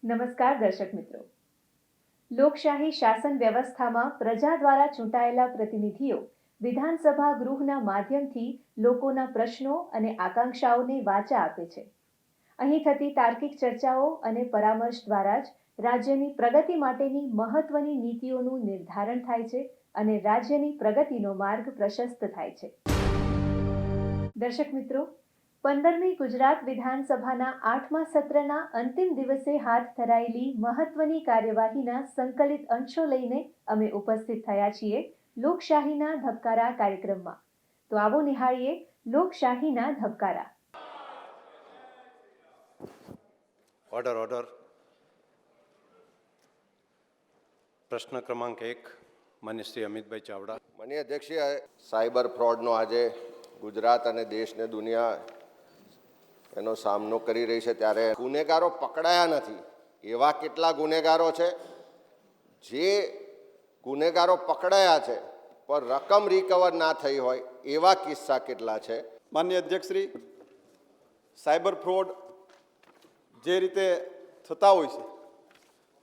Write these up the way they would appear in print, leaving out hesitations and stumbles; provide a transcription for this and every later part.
નમસ્કાર દર્શક મિત્રો. લોકશાહી શાસન વ્યવસ્થામાં પ્રજા દ્વારા ચૂંટાયેલા પ્રતિનિધિઓ વિધાનસભા ગૃહના માધ્યમથી લોકોના પ્રશ્નો અને આકાંક્ષાઓને વાચા આપે છે. અહીં થતી તાર્કિક ચર્ચાઓ અને પરામર્શ દ્વારા જ રાજ્યની પ્રગતિ માટેની મહત્વની નીતિઓનું નિર્ધારણ થાય છે અને રાજ્યની પ્રગતિનો માર્ગ પ્રશસ્ત થાય છે. દર્શક મિત્રો, 15મી ગુજરાત વિધાનસભાના 8મા સત્રના અંતિમ દિવસે હાથ ધરાયેલી મહત્વની કાર્યવાહીના સંકલિત અંશો લઈને અમે ઉપસ્થિત થયા છીએ લોકશાહીના ધબકારા કાર્યક્રમમાં. તો આવો નિહાળીએ લોકશાહીના ધબકારા. ઓર્ડર. પ્રશ્ન ક્રમાંક 1, માન્ય શ્રી અમિતભાઈ ચાવડા. માનનીય અધ્યક્ષીય, સાયબર ફ્રોડનો આજે ગુજરાત અને દેશને દુનિયા એનો સામનો કરી રહી છે, ત્યારે ગુનેગારો પકડાયા નથી. એવા કેટલા ગુનેગારો છે જે ગુનેગારો પકડાયા છે પણ રકમ રિકવર ના થઈ હોય, એવા કિસ્સા કેટલા છે? માનનીય અધ્યક્ષશ્રી, સાયબર ફ્રોડ જે રીતે થતા હોય છે,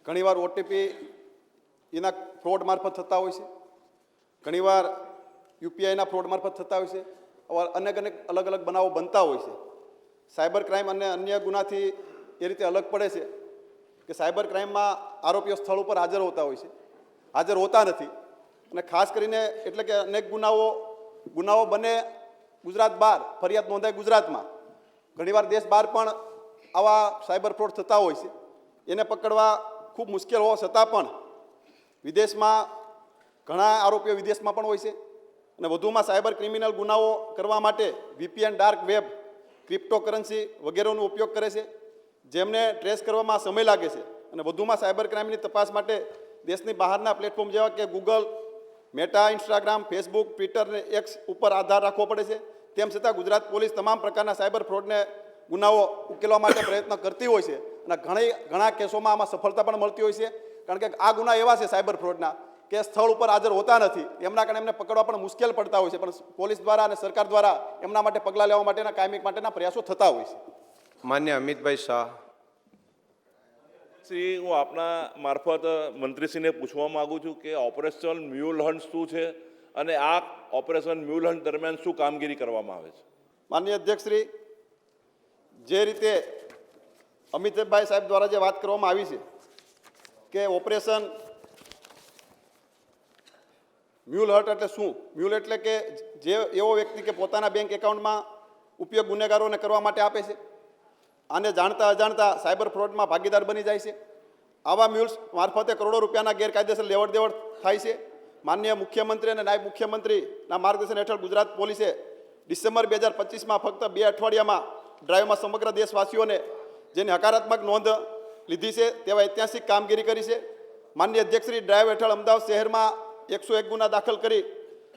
ઘણીવાર ઓટીપી એના ફ્રોડ મારફત થતા હોય છે, ઘણીવાર યુપીઆઈના ફ્રોડ મારફત થતા હોય છે, અનેક અલગ અલગ બનાવો બનતા હોય છે. સાયબર ક્રાઇમ અને અન્ય ગુનાથી એ રીતે અલગ પડે છે કે સાયબર ક્રાઇમમાં આરોપીઓ સ્થળ ઉપર હાજર હોતા નથી, અને ખાસ કરીને એટલે કે અનેક ગુનાઓ બને ગુજરાત બહાર, ફરિયાદ નોંધાય ગુજરાતમાં, ઘણીવાર દેશ બહાર પણ આવા સાયબર ફ્રોડ થતા હોય છે. એને પકડવા ખૂબ મુશ્કેલ હોવા છતાં પણ વિદેશમાં ઘણા આરોપીઓ વિદેશમાં પણ હોય છે, અને વધુમાં સાયબર ક્રિમિનલ ગુનાઓ કરવા માટે વીપીએન, ડાર્ક વેબ, ક્રિપ્ટોકરન્સી વગેરેનો ઉપયોગ કરે છે, જેમને ટ્રેસ કરવામાં સમય લાગે છે. અને વધુમાં સાયબર ક્રાઇમની તપાસ માટે દેશની બહારના પ્લેટફોર્મ જેવા કે Google, meta, Instagram, Facebook, Twitter અને એક્સ ઉપર આધાર રાખવો પડે છે. તેમ છતાં ગુજરાત પોલીસ તમામ પ્રકારના સાયબર ફ્રોડને ગુનાઓ ઉકેલવા માટે પ્રયત્ન કરતી હોય છે, અને ઘણા કેસોમાં આમાં સફળતા પણ મળતી હોય છે. કારણ કે આ ગુના એવા છે સાયબર ફ્રોડના કે સ્થળ ઉપર હાજર હોતા નથી, એમના કારણે એમને પકડવા પણ મુશ્કેલ પડતા હોય છે, પણ પોલીસ દ્વારા અને સરકાર દ્વારા એમના માટે પગલાં લેવા માટેના કાયમી માટેના પ્રયાસો થતા હોય છે. માન્ય અમિતભાઈ શાહ. શ્રી, હું આપના મારફત મંત્રીશ્રીને પૂછવા માગું છું કે ઓપરેશન મ્યુલ હન્ટ શું છે અને આ ઓપરેશન મ્યુલ હન્ટ દરમિયાન શું કામગીરી કરવામાં આવે છે? માનનીય અધ્યક્ષશ્રી, જે રીતે અમિતભાઈ સાહેબ દ્વારા જે વાત કરવામાં આવી છે કે ઓપરેશન મ્યુલ હર્ટ એટલે શું? મ્યુલ એટલે કે જે એવો વ્યક્તિ કે પોતાના બેંક એકાઉન્ટમાં ઉપયોગ ગુનેગારોને કરવા માટે આપે છે, આને જાણતા અજાણતા સાયબર ફ્રોડમાં ભાગીદાર બની જાય છે. આવા મ્યુલ્સ મારફતે કરોડો રૂપિયાના ગેરકાયદેસર લેવડ દેવડ થાય છે. માનનીય મુખ્યમંત્રી અને નાયબ મુખ્યમંત્રીના માર્ગદર્શન હેઠળ ગુજરાત પોલીસે ડિસેમ્બર 2025માં ફક્ત 2 અઠવાડિયામાં ડ્રાઈવમાં સમગ્ર દેશવાસીઓને જેની હકારાત્મક નોંધ લીધી છે તેવા ઐતિહાસિક કામગીરી કરી છે. માનનીય અધ્યક્ષશ્રી, ડ્રાઈવ હેઠળ અમદાવાદ શહેરમાં 101 ગુના દાખલ કરી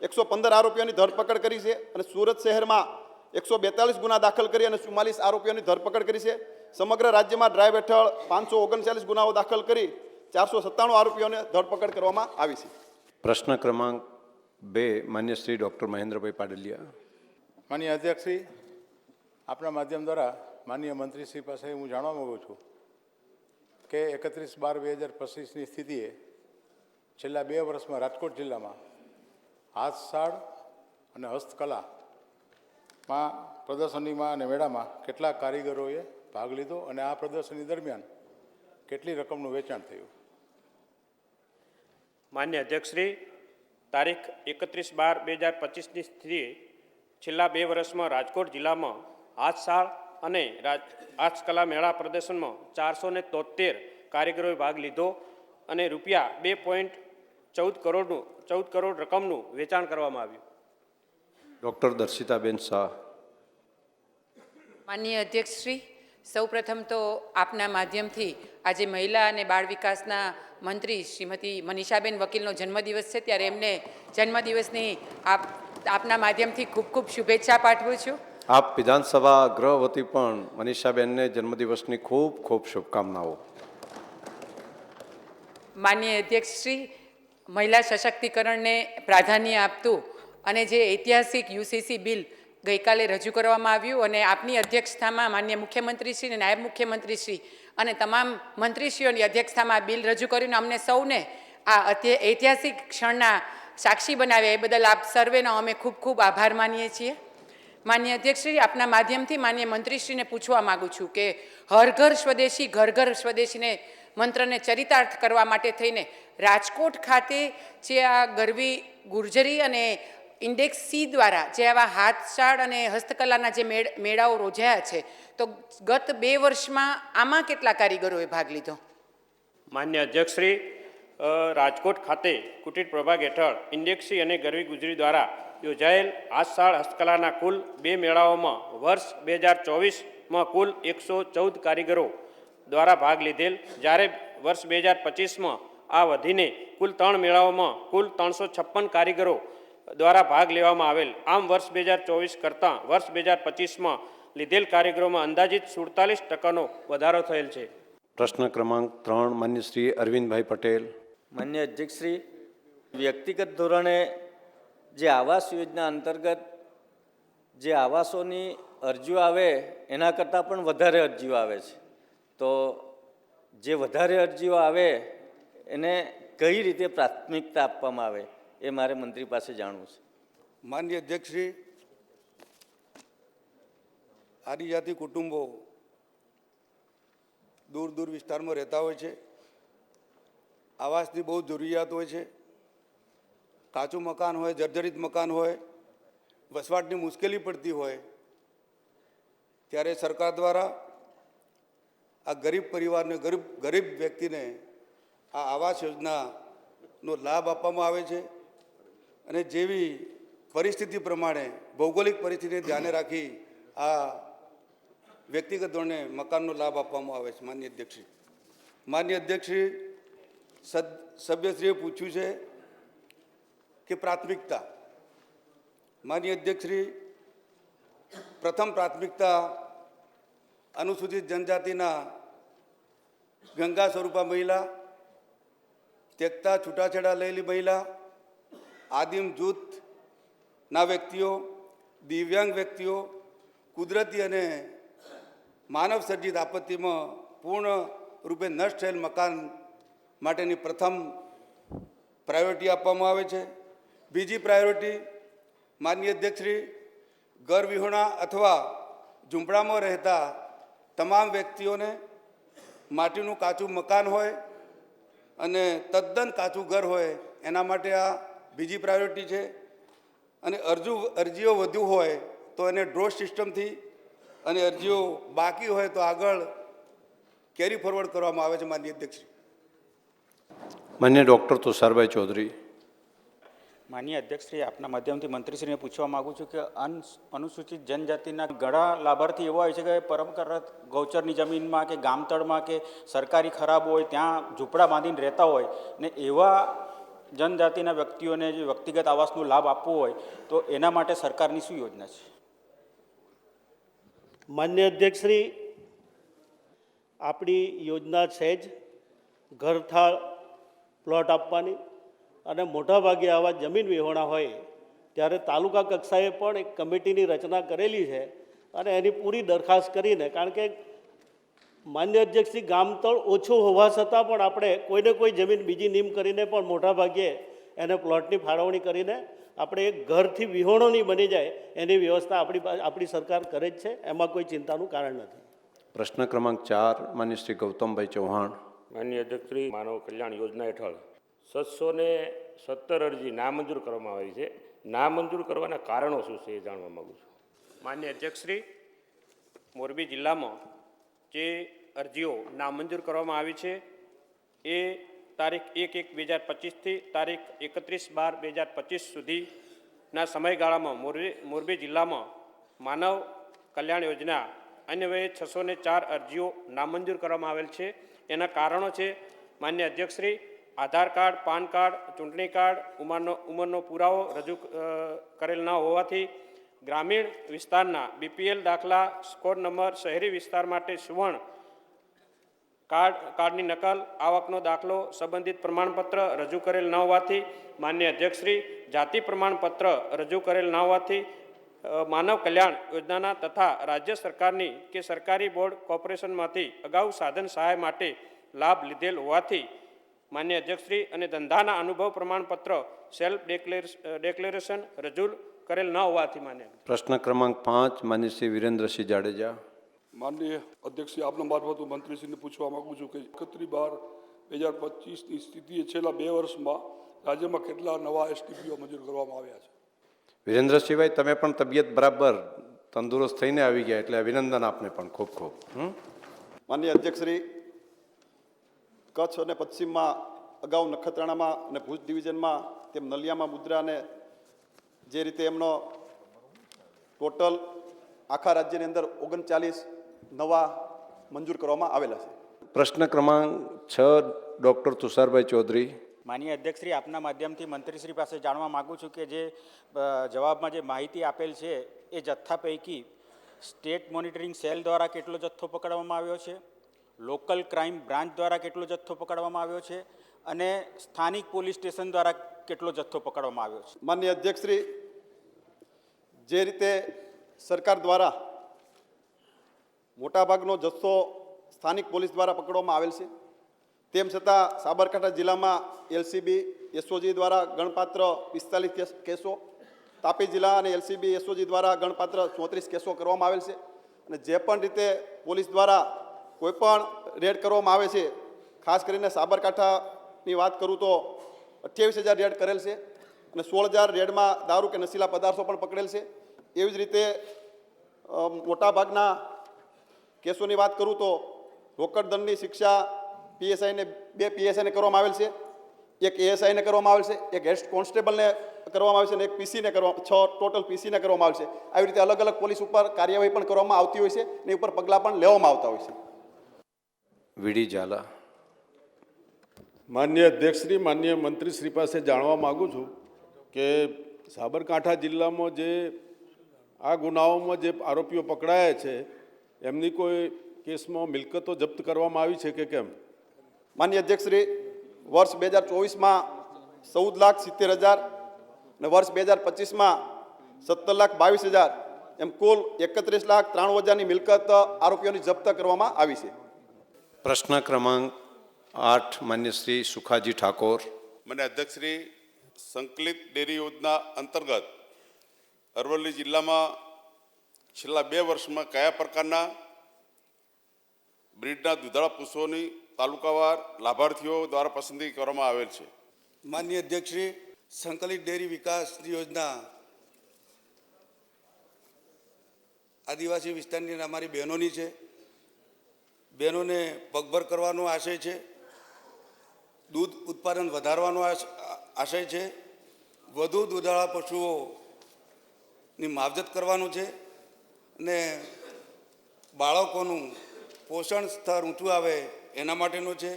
115 આરોપીઓની ધરપકડ કરી છે, અને સુરત શહેરમાં 142 ગુના દાખલ કરી અને 44 આરોપીઓની ધરપકડ કરી છે. સમગ્ર રાજ્યમાં ડ્રાઈવ હેઠળ 539 ગુનાઓ દાખલ કરી 497 આરોપીઓને ધરપકડ કરવામાં આવી છે. પ્રશ્ન ક્રમાંક 2, માન્ય શ્રી ડૉક્ટર મહેન્દ્રભાઈ પાડલિયા. માનનીય અધ્યક્ષશ્રી, આપના માધ્યમ દ્વારા માનનીય મંત્રીશ્રી પાસે હું જાણવા માગું છું કે 31/12/2025ની સ્થિતિએ છેલ્લા 2 વર્ષમાં રાજકોટ જિલ્લામાં હાથશાળ અને હસ્તકલામાં પ્રદર્શનીમાં અને મેળામાં કેટલા કારીગરોએ ભાગ લીધો અને આ પ્રદર્શની દરમિયાન કેટલી રકમનું વેચાણ થયું? માન્ય અધ્યક્ષશ્રી, તારીખ 31/12/2025ની સ્થિતિએ છેલ્લા 2 વર્ષમાં રાજકોટ જિલ્લામાં હાથશાળ અને હસ્તકલા મેળા પ્રદર્શનમાં 473 કારીગરોએ ભાગ લીધો અને રૂપિયા 2.14 કરોડ રકમનું વેચાણ કરવામાં આવ્યું. ડૉક્ટર દર્શિતાબેન શાહ. માનનીય અધ્યક્ષશ્રી, સૌપ્રથમ તો આપના માધ્યમથી આજે મહિલા અને બાળ વિકાસના મંત્રી શ્રીમતી મનીષાબેન વકીલનો જન્મદિવસ છે, ત્યારે એમને જન્મદિવસની આપના માધ્યમથી ખૂબ ખૂબ શુભેચ્છા પાઠવું છું. આપ વિધાનસભા ગૃહ વતી પણ મનીષાબેનને જન્મદિવસની ખૂબ ખૂબ શુભકામનાઓ. માનનીય અધ્યક્ષશ્રી, મહિલા સશક્તિકરણને પ્રાધાન્ય આપતું અને જે ઐતિહાસિક યુસીસી બિલ ગઈકાલે રજૂ કરવામાં આવ્યું અને આપની અધ્યક્ષતામાં માનનીય મુખ્યમંત્રીશ્રી અને નાયબ મુખ્યમંત્રીશ્રી અને તમામ મંત્રીશ્રીઓની અધ્યક્ષતામાં આ બિલ રજૂ કર્યું. અમને સૌને આ ઐતિહાસિક ક્ષણના સાક્ષી બનાવ્યા એ બદલ આપ સર્વેનો અમે ખૂબ ખૂબ આભાર માનીએ છીએ. માનનીય અધ્યક્ષશ્રી, આપના માધ્યમથી માનનીય મંત્રીશ્રીને પૂછવા માગું છું કે હર ઘર સ્વદેશી ઘર ઘર સ્વદેશીને મંત્રને ચરિતાર્થ કરવા માટે થઈને રાજકોટ ખાતે જે આ ગરવી ગુર્જરી અને ઇન્ડેક્સ સી દ્વારા જે આવા હાથશાળ અને હસ્તકલાના જે મેળાઓ યોજાયા છે, તો ગત 2 વર્ષમાં આમાં કેટલા કારીગરોએ ભાગ લીધો? માન્ય અધ્યક્ષશ્રી, રાજકોટ ખાતે કુટીર પ્રભાગ હેઠળ ઇન્ડેક્સી અને ગરવી ગુજરી દ્વારા યોજાયેલ હાથશાળ હસ્તકલાના કુલ 2 મેળાઓમાં વર્ષ 2024માં કુલ 114 કારીગરો દ્વારા ભાગ લીધેલ, જ્યારે વર્ષ 2025માં આ વધીને કુલ 3 મેળાઓમાં કુલ 356 કારીગરો દ્વારા ભાગ લેવામાં આવેલ. આમ વર્ષ 2024 કરતાં વર્ષ 2025માં લીધેલ કારીગરોમાં અંદાજિત 47% વધારો થયેલ છે. પ્રશ્ન ક્રમાંક 3 માન્ય શ્રી અરવિંદભાઈ પટેલ. માન્ય અધ્યક્ષશ્રી, વ્યક્તિગત ધોરણે જે આવાસ યોજના અંતર્ગત જે આવાસોની અરજીઓ આવે એના કરતાં પણ વધારે અરજીઓ આવે છે, તો જે વધારે અરજીઓ આવે એને કઈ રીતે પ્રાથમિકતા આપવામાં આવે એ મારે મંત્રી પાસે જાણવું છે. માનનીય અધ્યક્ષશ્રી, આદિજાતિ કુટુંબો દૂર દૂર વિસ્તારમાં રહેતા હોય છે. આવાસની બહુ જરૂરિયાત હોય છે. કાચું મકાન હોય, જર્જરિત મકાન હોય, વસવાટની મુશ્કેલી પડતી હોય, ત્યારે સરકાર દ્વારા આ ગરીબ પરિવારને ગરીબ વ્યક્તિને આ આવાસ યોજનાનો લાભ આપવામાં આવે છે. અને જેવી પરિસ્થિતિ પ્રમાણે ભૌગોલિક પરિસ્થિતિને ધ્યાને રાખી આ વ્યક્તિગત ધોરણે મકાનનો લાભ આપવામાં આવે છે. માનનીય અધ્યક્ષશ્રી, માનનીય અધ્યક્ષશ્રી, સભ્યશ્રીએ પૂછ્યું છે કે પ્રાથમિકતા. માનનીય અધ્યક્ષશ્રી, પ્રથમ પ્રાથમિકતા અનુસૂચિત જનજાતિના ગંગા સ્વરૂપા મહિલા, ત્યક્તા છૂટાછેડા લયેલી મહિલા, આદિમ જૂથના વ્યક્તિઓ, દિવ્યાંગ વ્યક્તિઓ, કુદરતી અને માનવ સર્જિત આપત્તિમાં પૂર્ણ રૂપે નષ્ટ થયેલ મકાન માટેની પ્રથમ પ્રાયોરિટી આપવામાં આવે છે. બીજી પ્રાયોરિટી, માનનીય અધ્યક્ષશ્રી, ઘર વિહોણા અથવા ઝૂંપડામાં રહેતા તમામ વ્યક્તિઓને માટીનું કાચું મકાન હોય અને તદ્દન કાચું ઘર હોય એના માટે આ બીજી પ્રાયોરિટી છે. અને અરજીઓ વધુ હોય તો એને ડ્રો સિસ્ટમથી અને અરજીઓ બાકી હોય તો આગળ કેરી ફોરવર્ડ કરવામાં આવે છે. માનનીય અધ્યક્ષશ્રી. માન્ય ડૉક્ટર તુષારભાઈ ચૌધરી. માનનીય અધ્યક્ષશ્રી, આપના માધ્યમથી મંત્રીશ્રીને પૂછવા માગું છું કે અનુસૂચિત જનજાતિના ઘણા લાભાર્થી એવા હોય છે કે પરંપરાગત ગૌચરની જમીનમાં કે ગામતળમાં કે સરકારી ખરાબ હોય ત્યાં ઝૂંપડા બાંધીને રહેતા હોય ને એવા જનજાતિના વ્યક્તિઓને જે વ્યક્તિગત આવાસનો લાભ આપવો હોય તો એના માટે સરકારની શું યોજના છે? માન્ય અધ્યક્ષશ્રી, આપણી યોજના છે જ ઘરથાળ પ્લોટ આપવાની, અને મોટાભાગે આવા જમીન વિહોણા હોય ત્યારે તાલુકા કક્ષાએ પણ એક કમિટીની રચના કરેલી છે અને એની પૂરી દરખાસ્ત કરીને, કારણ કે માન્ય અધ્યક્ષશ્રી, ગામતળ ઓછું હોવા છતાં પણ આપણે કોઈને કોઈ જમીન બીજી નીમ કરીને પણ મોટાભાગે એને પ્લોટની ફાળવણી કરીને આપણે એક ઘરથી વિહોણો નહીં બની જાય એની વ્યવસ્થા આપણી સરકાર કરે જ છે. એમાં કોઈ ચિંતાનું કારણ નથી. પ્રશ્ન ક્રમાંક 4 માન્ય શ્રી ગૌતમભાઈ ચૌહાણ. માનનીય અધ્યક્ષશ્રી, માનવ કલ્યાણ યોજના હેઠળ 717 અરજી નામંજૂર કરવામાં આવી છે. નામંજૂર કરવાના કારણો શું છે એ જાણવા માગું છું. માન્ય અધ્યક્ષશ્રી, મોરબી જિલ્લામાં જે અરજીઓ નામંજૂર કરવામાં આવી છે એ તારીખ 1/1/2025થી તારીખ 31/12/2025 સુધીના સમયગાળામાં મોરબી જિલ્લામાં માનવ કલ્યાણ યોજના અન્વયે 604 અરજીઓ નામંજૂર કરવામાં આવેલ છે. એના કારણો છે: માન્ય અધ્યક્ષશ્રી, આધાર કાર્ડ, પાન કાર્ડ, ચૂંટણી કાર્ડ, ઉંમરનો પુરાવો રજૂ કરેલ ન હોવાથી, ગ્રામીણ વિસ્તારના BPL દાખલા, સ્કોર નંબર, શહેરી વિસ્તાર માટે સુવર્ણ કાર્ડની નકલ, આવકનો દાખલો, સંબંધિત પ્રમાણપત્ર રજૂ કરેલ ન હોવાથી, માન્ય અધ્યક્ષશ્રી, જાતિ પ્રમાણપત્ર રજૂ કરેલ ન હોવાથી, માનવ કલ્યાણ યોજનાના તથા રાજ્ય સરકારની કે સરકારી બોર્ડ કોર્પોરેશનમાંથી અગાઉ સાધન સહાય માટે લાભ લીધેલ હોવાથી, માન્ય અધ્યક્ષશ્રી, અને ધંધાના અનુભવ પ્રમાણપત્ર સેલ્ફ ડિક્લેરેશન રજૂ કરેલ ન હોવાથી માન્ય. પ્રશ્ન ક્રમાંક 5 માન્ય શ્રી વિરેન્દ્રસિંહ જાડેજા. માનનીય અધ્યક્ષશ્રી, આપના મારફત હું મંત્રીશ્રીને પૂછવા માગું છું કે 31/12/2025ની સ્થિતિએ છેલ્લા 2 વર્ષમાં રાજ્યમાં કેટલા નવા STPO મંજૂર કરવામાં આવ્યા છે? વિરેન્દ્રસિંહભાઈ, તમે પણ તબિયત બરાબર તંદુરસ્ત થઈને આવી ગયા, એટલે અભિનંદન આપને પણ ખૂબ ખૂબ. માનનીય અધ્યક્ષશ્રી, કચ્છ અને પશ્ચિમમાં અગાઉ નખત્રાણામાં અને ભુજ ડિવિઝનમાં તેમ નલિયામાં મુદ્રાને જે રીતે એમનો ટોટલ આખા રાજ્યની અંદર 39 નવા મંજૂર કરવામાં આવેલા છે. પ્રશ્ન ક્રમાંક 6 ડૉક્ટર તુષારભાઈ ચૌધરી. માનનીય અધ્યક્ષશ્રી, આપના માધ્યમથી મંત્રીશ્રી પાસે જાણવા માગું છું કે જે જવાબમાં જે માહિતી આપેલ છે એ જથ્થા પૈકી સ્ટેટ મોનિટરિંગ સેલ દ્વારા કેટલો જથ્થો પકડવામાં આવ્યો છે, લોકલ ક્રાઇમ બ્રાન્ચ દ્વારા કેટલો જથ્થો પકડવામાં આવ્યો છે અને સ્થાનિક પોલીસ સ્ટેશન દ્વારા કેટલો જથ્થો પકડવામાં આવ્યો છે? માનનીય અધ્યક્ષશ્રી, જે રીતે સરકાર દ્વારા મોટાભાગનો જથ્થો સ્થાનિક પોલીસ દ્વારા પકડવામાં આવેલ છે, તેમ છતાં સાબરકાંઠા જિલ્લામાં LCB SOG દ્વારા ગણપાત્ર 45 કેસો, તાપી જિલ્લા અને LCB SOG દ્વારા ગણપાત્ર 34 કેસો કરવામાં આવેલ છે. અને જે પણ રીતે પોલીસ દ્વારા કોઈપણ રેડ કરવામાં આવે છે, ખાસ કરીને સાબરકાંઠાની વાત કરું તો 28,000 રેડ કરેલ છે અને 16,000 રેડમાં દારૂ કે નશીલા પદાર્થો પણ પકડેલ છે. એવી જ રીતે મોટાભાગના કેસોની વાત કરું તો રોકડ દંડની શિક્ષા PSIને 2 PSIને કરવામાં આવેલ છે, એક ASIને કરવામાં આવેલ છે, એક હેડ કોન્સ્ટેબલને કરવામાં આવે છે અને એક PCને ટોટલ PCને કરવામાં આવે છે. આવી રીતે અલગ અલગ પોલીસ ઉપર કાર્યવાહી પણ કરવામાં આવતી હોય છે અને ઉપર પગલાં પણ લેવામાં આવતા હોય છે. વીડી ઝાલા. માન્ય અધ્યક્ષશ્રી, માન્ય મંત્રીશ્રી પાસે જાણવા માગું છું કે સાબરકાંઠા જિલ્લામાં જે આ ગુનાઓમાં જે આરોપીઓ પકડાયા છે એમની કોઈ કેસમાં મિલકતો જપ્ત કરવામાં આવી છે કે કેમ? માન્ય અધ્યક્ષશ્રી, વર્ષ 2024માં 14,70,000 અને વર્ષ 2025માં 17,22,000 એમ કુલ 31,93,000ની મિલકત આરોપીઓની જપ્ત કરવામાં આવી છે. પ્રશ્ન ક્રમાંક 8 માન્ય શ્રી સુખાજી ઠાકોર. મને અધ્યક્ષશ્રી, સંકલિત ડેરી યોજના અંતર્ગત અરવલ્લી જિલ્લામાં છેલ્લા 2 વર્ષમાં કયા પ્રકારના બ્રીડના દુધાળા પશુઓની તાલુકાવાર લાભાર્થીઓ દ્વારા પસંદગી કરવામાં આવેલ છે? માનનીય અધ્યક્ષશ્રી, સંકલિત ડેરી વિકાસ યોજના આદિવાસી વિસ્તારની અમારી બહેનોની છે. બહેનોને પગભર કરવાનો આશય છે, દૂધ ઉત્પાદન વધારવાનો આશય છે, વધુ દૂધાળા પશુઓની માવજત કરવાનું છે અને બાળકોનું પોષણ સ્તર ઊંચું આવે એના માટેનું છે.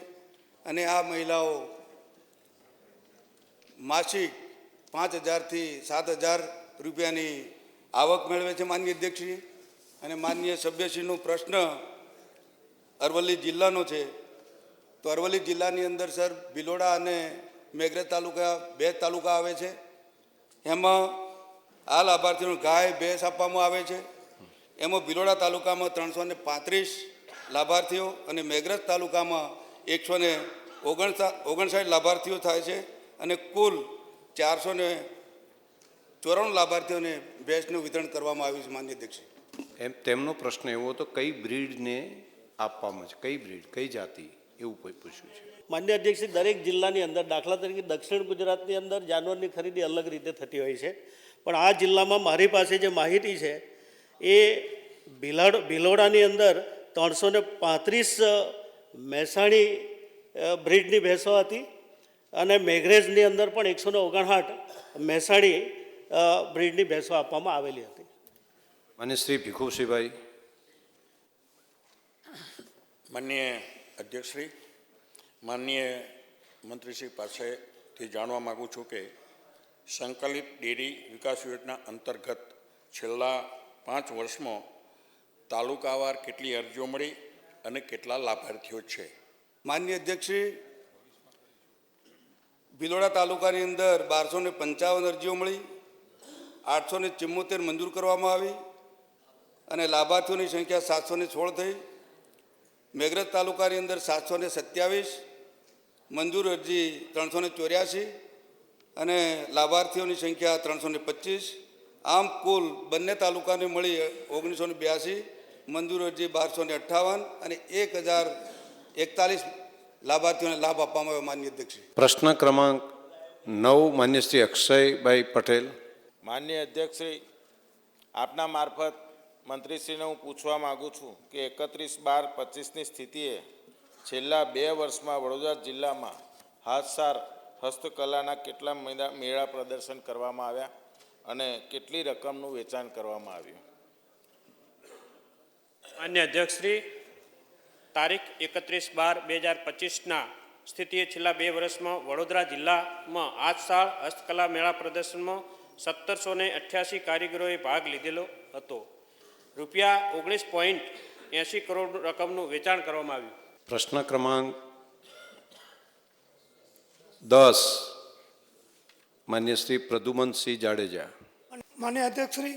અને આ મહિલાઓ માસિક 5,000થી 7,000 રૂપિયાની આવક મેળવે છે. માનનીય અધ્યક્ષશ્રી અને માનનીય સભ્યશ્રીનો પ્રશ્ન અરવલ્લી જિલ્લાનો છે, તો અરવલ્લી જિલ્લાની અંદર સર ભિલોડા અને મેઘરજ તાલુકા 2 તાલુકા આવે છે. એમાં આ લાભાર્થીઓને ગાય ભેંસ આપવામાં આવે છે. એમાં ભિલોડા તાલુકામાં 335 લાભાર્થીઓ અને મેઘરજ તાલુકામાં 159 લાભાર્થીઓ થાય છે અને કુલ 494 લાભાર્થીઓને ભેંસનું વિતરણ કરવામાં આવ્યું છે. માન્ય અધ્યક્ષ, તેમનો પ્રશ્ન એવો હતો કઈ બ્રીડને આપવામાં છે, કઈ બ્રીડ, કઈ જાતિ, એવું કોઈ પૂછ્યું છે? માન્ય અધ્યક્ષ, દરેક જિલ્લાની અંદર દાખલા તરીકે દક્ષિણ ગુજરાતની અંદર જાનવરની ખરીદી અલગ રીતે થતી હોય છે, પણ આ જિલ્લામાં મારી પાસે જે માહિતી છે એ ભિલોડાની અંદર 335 મહેસાણી બ્રીડની ભેંસો હતી અને મેઘરેજની અંદર પણ 159 મહેસાણી બ્રીડની ભેંસો આપવામાં આવેલી હતી. માન્ય શ્રી ભીખુસિંહભાઈ. માનનીય અધ્યક્ષશ્રી, માનનીય મંત્રીશ્રી પાસેથી જાણવા માગું છું કે સંકલિત ડેરી વિકાસ યોજના અંતર્ગત છેલ્લા 5 વર્ષમાં તાલુકાવાર કેટલી અરજીઓ મળી અને કેટલા લાભાર્થીઓ છે? માનનીય અધ્યક્ષશ્રી, ભિલોડા તાલુકાની અંદર 1255 અરજીઓ મળી, 874 મંજૂર કરવામાં આવી અને લાભાર્થીઓની સંખ્યા 716 થઈ. મેઘરજ તાલુકાની અંદર 727, મંજૂર અરજી 384 અને લાભાર્થીઓની સંખ્યા 325. આમ કુલ બંને તાલુકાને મળી 1982, મંજૂર અરજી 1258 અને 1041 લાભાર્થીઓને લાભ આપવામાં આવ્યો. માનનીય અધ્યક્ષશ્રી. પ્રશ્ન ક્રમાંક 9 માન્ય શ્રી અક્ષયભાઈ પટેલ. માનનીય અધ્યક્ષશ્રી, આપના મારફત મંત્રીશ્રીને હું પૂછવા માગું છું કે 31/12/25ની સ્થિતિએ છેલ્લા 2 વર્ષમાં વડોદરા જિલ્લામાં હાથસાર હસ્તકલાના કેટલા મેળા પ્રદર્શન કરવામાં આવ્યા અને કેટલી રકમનું વેચાણ કરવામાં આવ્યું? માન્ય અધ્યક્ષશ્રી, તારીખ 31/12/2025ના સ્થિતિએ છેલ્લા 2 વર્ષમાં વડોદરા જિલ્લામાં હાથસાળ હસ્તકલા મેળા પ્રદર્શનમાં 1788 કારીગરોએ ભાગ લીધેલો હતો. રૂપિયા 19.80 કરોડ રકમનું વેચાણ કરવામાં આવ્યું. પ્રશ્ન ક્રમાંક 10 માન્ય શ્રી પ્રદ્યુમનસિંહ જાડેજા. માન્ય અધ્યક્ષશ્રી,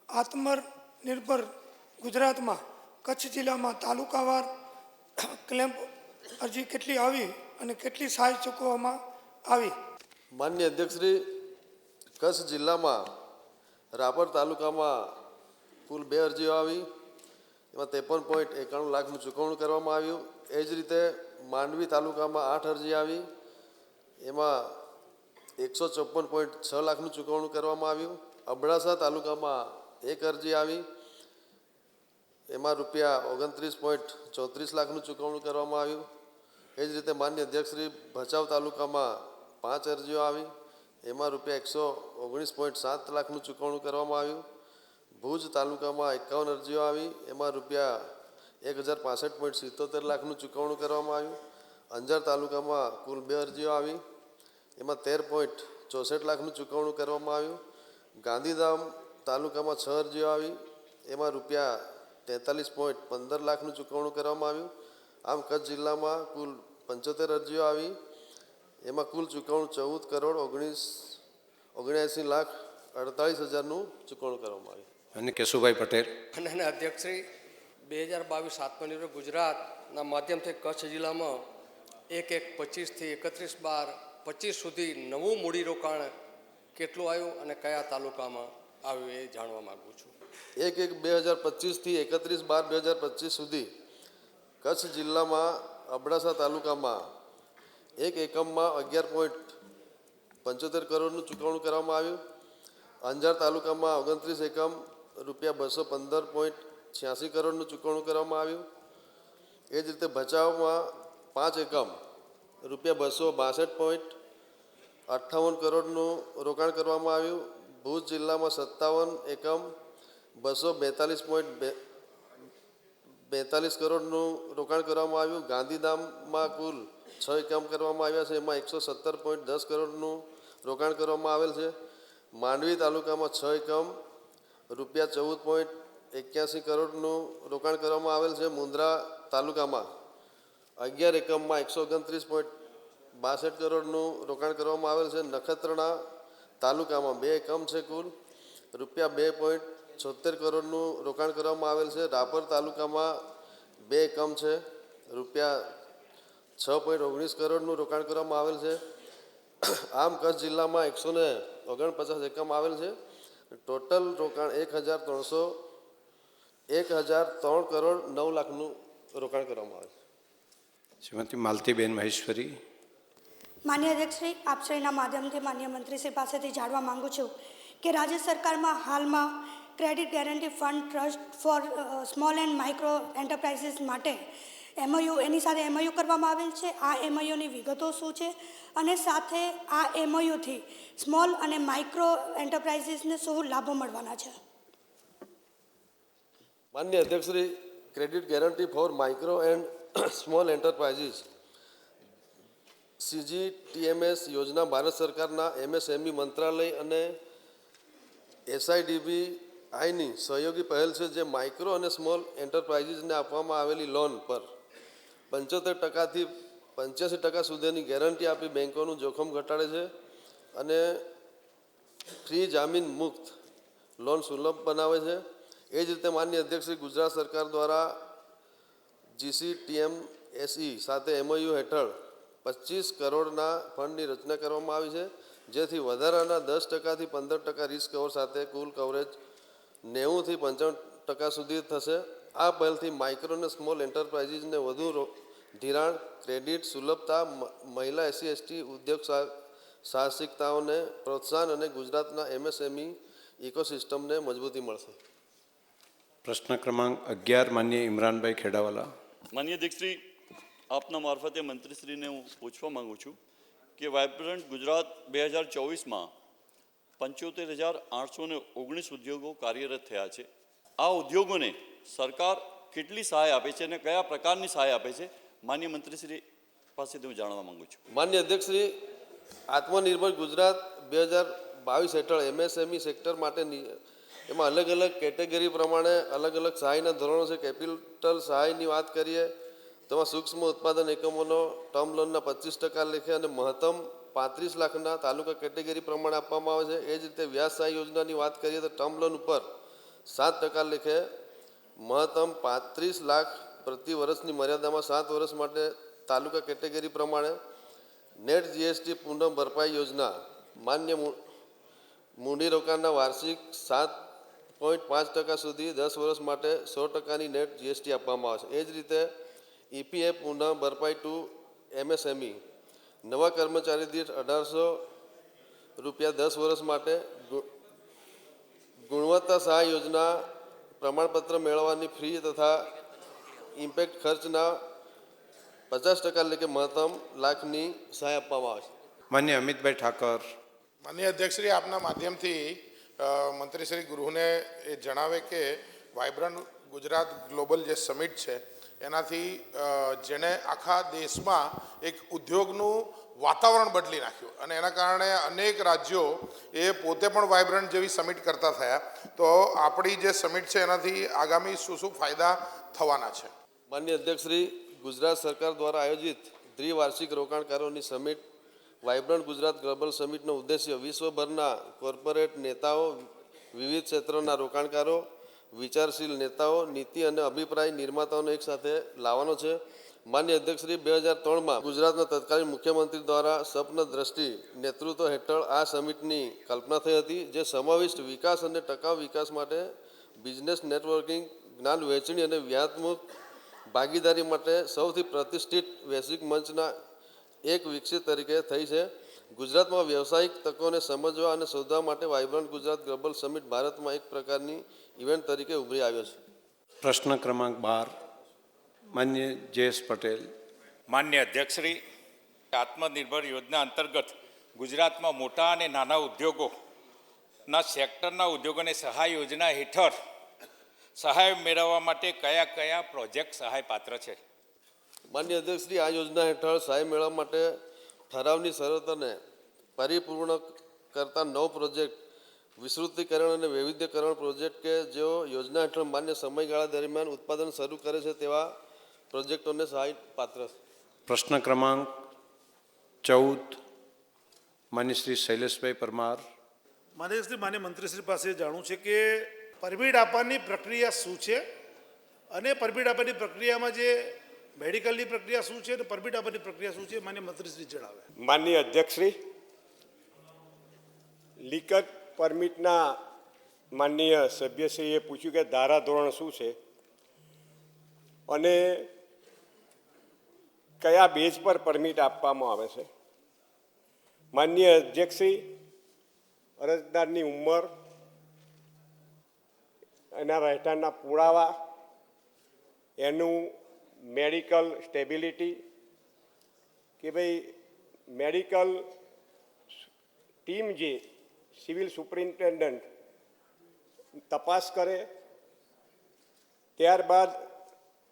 આત્મનિર્ભર ગુજરાતમાં કચ્છ જિલ્લામાં તાલુકાવાર ક્લેમ અરજી કેટલી આવી અને કેટલી સહાય ચૂકવવામાં આવી? માન્ય અધ્યક્ષશ્રી, કચ્છ જિલ્લામાં રાપર તાલુકામાં કુલ 2 અરજીઓ આવી, એમાં 53.91 લાખનું ચૂકવણું કરવામાં આવ્યું. એ જ રીતે માંડવી તાલુકામાં 8 અરજી આવી, એમાં 154.6 લાખનું ચૂકવણું કરવામાં આવ્યું. અબડાસા તાલુકામાં 1 અરજી આવી, એમાં રૂપિયા 29.34 લાખનું ચૂકવણું કરવામાં આવ્યું. એ જ રીતે માન્ય અધ્યક્ષશ્રી, ભચાઉ તાલુકામાં 5 અરજીઓ આવી, એમાં રૂપિયા 119.7 લાખનું ચૂકવણું કરવામાં આવ્યું. ભુજ તાલુકામાં 51 અરજીઓ આવી, એમાં રૂપિયા 1065.77 લાખનું ચૂકવણું કરવામાં આવ્યું. અંજાર તાલુકામાં કુલ 2 અરજીઓ આવી, એમાં 13.64 લાખનું ચૂકવણું કરવામાં આવ્યું. ગાંધીધામ તાલુકામાં 6 અરજીઓ આવી, એમાં રૂપિયા 43.15 લાખનું ચૂકવણું કરવામાં આવ્યું. આમ કચ્છ જિલ્લામાં કુલ 75 અરજીઓ આવી, એમાં કુલ ચૂકવણું 14,79,48,000નું ચૂકવણું કરવામાં આવ્યું. અને કેશુભાઈ પટેલ. અને અધ્યક્ષશ્રી, 2022 આત્મનિર્ભર ગુજરાતના માધ્યમથી કચ્છ જિલ્લામાં 1/1/25થી 31/12/25 સુધી નવું મૂડીરોકાણ કેટલું આવ્યું અને કયા તાલુકામાં આવ્યું એ જાણવા માગું છું. 1/1/2025થી 31/12/2025 સુધી કચ્છ જિલ્લામાં અબડાસા તાલુકામાં એક એકમમાં 11.75 કરોડનું ચૂકવણું કરવામાં આવ્યું. અંજાર તાલુકામાં 29 એકમ રૂપિયા 215.86 કરોડનું ચૂકવણું કરવામાં આવ્યું. એ જ રીતે ભચાઉમાં 5 એકમ રૂપિયા 262.58 કરોડનું રોકાણ કરવામાં આવ્યું. ભુજ જિલ્લામાં 57 એકમ 242.42 કરોડનું રોકાણ કરવામાં આવ્યું. ગાંધીધામમાં કુલ 6 એકમ કરવામાં આવ્યા છે, એમાં 117.10 કરોડનું રોકાણ કરવામાં આવેલ છે. માંડવી તાલુકામાં 6 એકમ રૂપિયા 14.81 કરોડનું રોકાણ કરવામાં આવેલ છે. મુન્દ્રા તાલુકામાં 11 એકમમાં 129.62 કરોડનું રોકાણ કરવામાં આવેલ છે. નખત્રાણા તાલુકામાં 2 એકમ છે, કુલ રૂપિયા 2.76 કરોડનું રોકાણ કરવામાં આવેલ છે. રાપર તાલુકામાં 2 એકમ છે, રૂપિયા 6.19 કરોડનું રોકાણ કરવામાં આવેલ છે. આમ કચ્છ જિલ્લામાં 149 એકમ આવેલ છે. ટોટલ રોકાણ 1,003 કરોડ 9 લાખનું રોકાણ કરવામાં આવે છે. શ્રીમતી માલતીબેન મહેશ્વરી. માન્ય અધ્યક્ષશ્રી, આપશ્રીના માધ્યમથી માન્ય મંત્રીશ્રી પાસેથી જાણવા માંગુ છું કે રાજ્ય સરકારમાં હાલમાં credit guarantee fund trust for small and micro enterprises માટે એમઓયુ એની સાથે એમઓયુ કરવામાં આવેલ છે. આ એમઓયુની વિગતો શું છે અને સાથે આ એમઓયુથી સ્મોલ અને માઇક્રો એન્ટરપ્રાઇઝીસને શું લાભો મળવાના છે? માનનીય અધ્યક્ષશ્રી, credit guarantee for micro and small enterprises CGTMS યોજના ભારત સરકારના MSME મંત્રાલય અને SIDBIની સહયોગી પહેલ છે, જે માઇક્રો અને સ્મોલ એન્ટરપ્રાઇઝીસને આપવામાં આવેલી લોન પર 75% થી 85% સુધીની ગેરંટી આપી બેન્કોનું જોખમ ઘટાડે છે અને ફ્રી જામીન મુક્ત લોન સુલભ બનાવે છે. એ જ રીતે માનનીય અધ્યક્ષશ્રી, ગુજરાત સરકાર દ્વારા GCTMSE સાથે MOU હેઠળ 25 કરોડના ફંડની રચના કરવામાં આવી છે, જેથી વધારાના 10% થી 15% રિસ્ક કવર સાથે કુલ કવરેજ 90 થી 95% સુધી થશે. આ પહેલથી માઇક્રો અને સ્મોલ એન્ટરપ્રાઇઝીસને વધુ ધિરાણ, ક્રેડિટ સુલભતા, મહિલા SC/ST ઉદ્યોગ સાહસિકતાઓને પ્રોત્સાહન અને ગુજરાતના MSME ઇકોસિસ્ટમને મજબૂતી મળશે. પ્રશ્ન ક્રમાંક 11 માનનીય ઇમરાનભાઈ ખેડાવાલા. માનનીય અધ્યક્ષશ્રી, આપના મારફતે મંત્રીશ્રીને હું પૂછવા માગું છું કે વાઇબ્રન્ટ ગુજરાત 2024માં 75,819 ઉદ્યોગો કાર્યરત થયા છે. આ ઉદ્યોગોને સરકાર કેટલી સહાય આપે છે અને કયા પ્રકારની સહાય આપે છે? માનનીય મંત્રીશ્રી પાસેથી હું જાણવા માગું છું. માનનીય અધ્યક્ષશ્રી, આત્મનિર્ભર ગુજરાત 2022 હેઠળ MSME સેક્ટર માટે એમાં અલગ અલગ કેટેગરી પ્રમાણે અલગ અલગ સહાયના ધોરણો છે. કેપિટલ સહાયની વાત કરીએ તો એમાં સૂક્ષ્મ ઉત્પાદન એકમોનો ટર્મ લોનના 25% લેખે અને મહત્તમ 35 લાખના તાલુકા કેટેગરી પ્રમાણે આપવામાં આવે છે. એ જ રીતે વ્યાજ સહાય યોજનાની વાત કરીએ તો ટર્મ લોન ઉપર 7% લેખે મહત્તમ 35 લાખ પ્રતિ વર્ષની મર્યાદામાં 7 વર્ષ માટે તાલુકા કેટેગરી પ્રમાણે. નેટ GST પુનઃ ભરપાઈ યોજના માન્ય મૂડીરોકાણના વાર્ષિક 7.5% સુધી 10 વર્ષ માટે 100%ની નેટ GST આપવામાં આવે છે. એ જ રીતે EPF પુનઃ ભરપાઈ ટુ MSME નવા કર્મચારી દીઠ 1800 રૂપિયા 10 વર્ષ માટે. ગુણવત્તા સહાય યોજના પ્રમાણપત્ર મેળવવાની ફી તથા ઇમ્પેક્ટ ખર્ચના 50% લેખે મહત્તમ લાખની સહાય આપવામાં આવે છે. માનનીય અમિતભાઈ ઠાકર. માનનીય અધ્યક્ષશ્રી, આપના માધ્યમથી મંત્રીશ્રી ગૃહને એ જણાવે કે વાઇબ્રન્ટ ગુજરાત ગ્લોબલ જે સમિટ છે એનાથી જેણે આખા દેશમાં એક ઉદ્યોગનું વાતાવરણ બદલી નાખ્યું અને એના કારણે અનેક રાજ્યો એ પોતે પણ વાઇબ્રન્ટ જેવી સમિટ કરતા થયા. તો આપણી જે સમિટ છે એનાથી આગામી શું શું ફાયદા થવાના છે? માનનીય અધ્યક્ષશ્રી, ગુજરાત સરકાર દ્વારા આયોજિત દ્વિવાર્ષિક રોકાણકારોની સમિટ વાઇબ્રન્ટ ગુજરાત ગ્લોબલ સમિટનો ઉદ્દેશ્ય વિશ્વભરના કોર્પોરેટ નેતાઓ, વિવિધ ક્ષેત્રોના રોકાણકારો, વિચારશીલ નેતાઓ, નીતિ અને અભિપ્રાય નિર્માતાઓને એકસાથે લાવવાનો છે. માનનીય અધ્યક્ષશ્રી, 2003માં ગુજરાતના તત્કાલીન મુખ્યમંત્રી દ્વારા સ્વપ્ન દ્રષ્ટિ નેતૃત્વ હેઠળ આ સમિટની કલ્પના થઈ હતી, જે સમાવિષ્ટ વિકાસ અને ટકાઉ વિકાસ માટે બિઝનેસ નેટવર્કિંગ, જ્ઞાન વહેંચણી અને વ્યૂહાત્મક ભાગીદારી માટે સૌથી પ્રતિષ્ઠિત વૈશ્વિક મંચના એક વિકસિત તરીકે થઈ છે. ગુજરાતમાં વ્યવસાયિક તકોને સમજવા અને શોધવા માટે વાઇબ્રન્ટ ગુજરાત ગ્લોબલ સમિટ ભારતમાં એક પ્રકારની ઇવેન્ટ તરીકે ઉભરી આવ્યો છે. પ્રશ્ન ક્રમાંક 12 માનનીય જયેશ પટેલ. માન્ય અધ્યક્ષશ્રી, આત્મનિર્ભર યોજના અંતર્ગત ગુજરાતમાં મોટા અને નાના ઉદ્યોગોના સેક્ટરના ઉદ્યોગોને સહાય યોજના હેઠળ સહાય મેળવવા માટે કયા કયા પ્રોજેક્ટ સહાય પાત્ર છે? માનનીય અધ્યક્ષશ્રી, આ યોજના હેઠળ સહાય મેળવવા માટે ઠરાવની શરતોને પરિપૂર્ણ કરતા 9 પ્રોજેક્ટ, વિસ્તૃતીકરણ અને વૈવિધ્યકરણ પ્રોજેક્ટ કે જેઓ યોજના હેઠળ માન્ય સમયગાળા દરમિયાન ઉત્પાદન શરૂ કરે છે તેવા પ્રોજેક્ટોને સહાય પાત્ર છે. પ્રશ્ન ક્રમાંક 14 માનનીય શ્રી શૈલેષભાઈ પરમાર. માન્ય મંત્રીશ્રી પાસે જાણવું છે કે પરમિટ આપવાની પ્રક્રિયા શું છે અને પરમિટ આપવાની પ્રક્રિયામાં જે મેડિકલની પ્રક્રિયા શું છે અને પરમિટ આપવાની પ્રક્રિયા શું છે? માન્ય મંત્રીશ્રી જણાવે. માનનીય અધ્યક્ષશ્રી, લીકર પરમિટના માનનીય સભ્યશ્રીએ પૂછ્યું કે ધારાધોરણ શું છે અને કયા બેઝ પર પરમિટ આપવામાં આવે છે. માનનીય અધ્યક્ષશ્રી, અરજદારની ઉંમર, એના રહેઠાણના પુરાવા, એનું મેડિકલ સ્ટેબિલિટી, કે ભાઈ મેડિકલ ટીમ જે સિવિલ સુપ્રિન્ટેન્ડન્ટ તપાસ કરે, ત્યારબાદ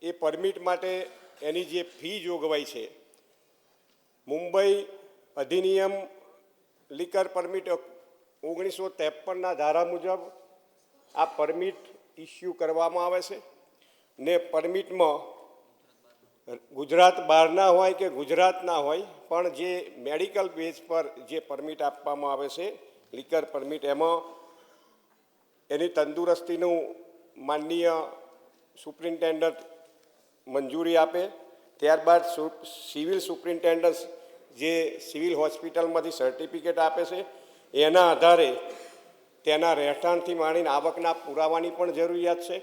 એ પરમિટ માટે એની જે ફી જોગવાઈ છે, મુંબઈ અધિનિયમ લીકર પરમિટ 1953ના ધારા મુજબ આ પરમિટ ઇસ્યુ કરવામાં આવે છે ને પરમિટમાં ગુજરાત બહારના હોય કે ગુજરાતના હોય પણ જે મેડિકલ બેઝ પર જે પરમિટ આપવામાં આવે છે લીકર પરમિટ, એમાં એની તંદુરસ્તીનું માનનીય સુપ્રિન્ટેન્ડન્ટ મંજૂરી આપે. ત્યારબાદ સિવિલ સુપ્રિન્ટેન્ડન્ટ જે સિવિલ હોસ્પિટલમાંથી સર્ટિફિકેટ આપે છે, એના આધારે તેના રહેઠાણથી માંડીને આવકના પુરાવાની પણ જરૂરિયાત છે.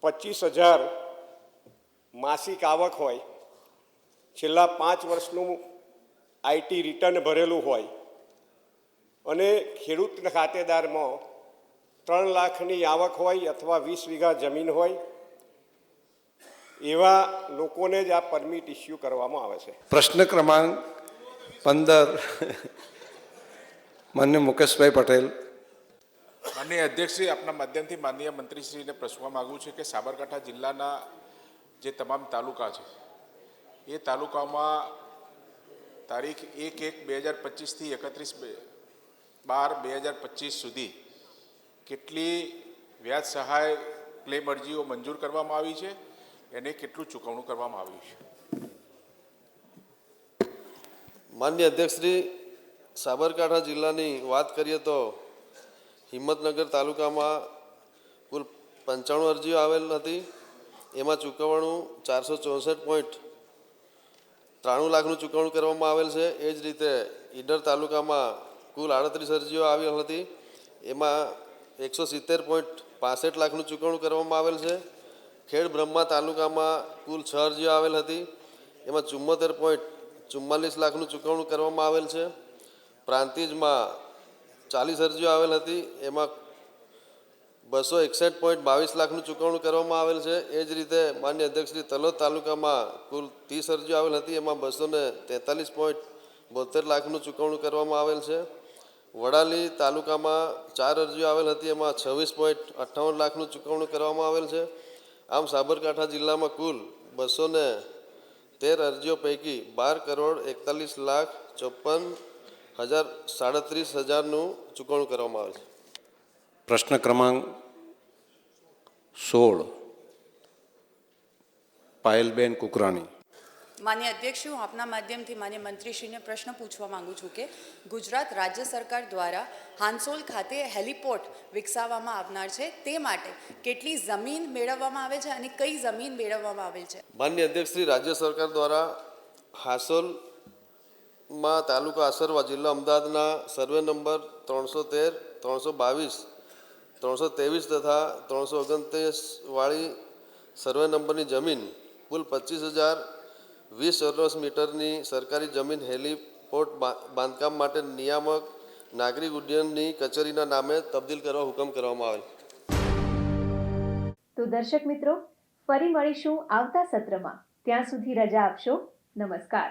25,000 માસિક આવક હોય, છેલ્લા 5 વર્ષનું આઈટી રિટર્ન ભરેલું હોય અને ખેડૂત ખાતેદારમાં 3 લાખની આવક હોય અથવા 20 વીઘા જમીન હોય, એવા લોકોને જ આ પરમિટ ઇસ્યુ કરવામાં આવે છે. પ્રશ્ન ક્રમાંક 15 માનનીય મુકેશભાઈ પટેલ. માનનીય અધ્યક્ષશ્રી, આપના માધ્યમથી માનનીય મંત્રીશ્રીને પૂછવા માગું છું કે સાબરકાંઠા જિલ્લાના જે તમામ તાલુકા છે એ તાલુકામાં તારીખ 1/1/2025થી 31/12/2025 સુધી કેટલી વ્યાજ સહાય ક્લેમ અરજીઓ મંજૂર કરવામાં આવી છે, એને કેટલું ચૂકવણું કરવામાં આવ્યું છે? માનનીય અધ્યક્ષશ્રી, સાબરકાંઠા જિલ્લાની વાત કરીએ તો હિંમતનગર તાલુકામાં કુલ 95 અરજીઓ આવેલ હતી. એમાં ચૂકવણું 464.93 લાખનું ચૂકવણું કરવામાં આવેલ છે. એ જ રીતે ઈડર તાલુકામાં કુલ 38 અરજીઓ આવેલ હતી. એમાં 170.65 લાખનું ચૂકવણું કરવામાં આવેલ છે. ખેડ બ્રહ્મા તાલુકામાં કુલ 6 અરજીઓ આવેલ હતી. એમાં 74.44 લાખનું ચૂકવણું કરવામાં આવેલ છે. પ્રાંતિજમાં 40 અરજીઓ આવેલ હતી. એમાં 261.22 લાખનું ચૂકવણું કરવામાં આવેલ છે. એ જ રીતે માન્ય અધ્યક્ષશ્રી તલોદ તાલુકામાં કુલ 30 અરજીઓ આવેલ હતી. એમાં 243.72 લાખનું ચૂકવણું કરવામાં આવેલ છે. વડાલી તાલુકામાં 4 અરજીઓ આવેલ હતી. એમાં 26.58 લાખનું ચૂકવણું કરવામાં આવેલ છે. આમ સાબરકાંઠા જિલ્લામાં કુલ 213 અરજીઓ પૈકી 12,41,54,037નું ચૂકવણું કરવામાં આવે છે. પ્રશ્ન ક્રમાંક 16 પાયલબેન કુકરાણી. માન્ય અધ્યક્ષ, હું આપના માધ્યમથી માન્ય મંત્રીશ્રીને પ્રશ્ન પૂછવા માંગુ છું કે ગુજરાત રાજ્ય સરકાર દ્વારા હાંસોલ ખાતે હેલિપોર્ટ વિકસાવવામાં આવનાર છે, તે માટે કેટલી જમીન મેળવવામાં આવે છે અને કઈ જમીન મેળવવામાં આવેલ છે? માન્ય અધ્યક્ષશ્રી, રાજ્ય સરકાર દ્વારા હાંસોલમાં તાલુકા આસરવા જિલ્લા અમદાવાદના સર્વે નંબર 313, 322, 323 તથા 329 વાળી સર્વે નંબરની જમીન કુલ 25,020 ચોરસ મીટરની સરકારી જમીન હેલિપોર્ટ બાંધકામ માટે નિયામક નાગરિક ઉડ્ડયનની કચેરીના નામે તબદીલ કરવા હુકમ કરવામાં આવેલ. તો દર્શક મિત્રો, ફરી મળીશું આવતા સત્રમાં. ત્યાં સુધી રજા આપશો. નમસ્કાર.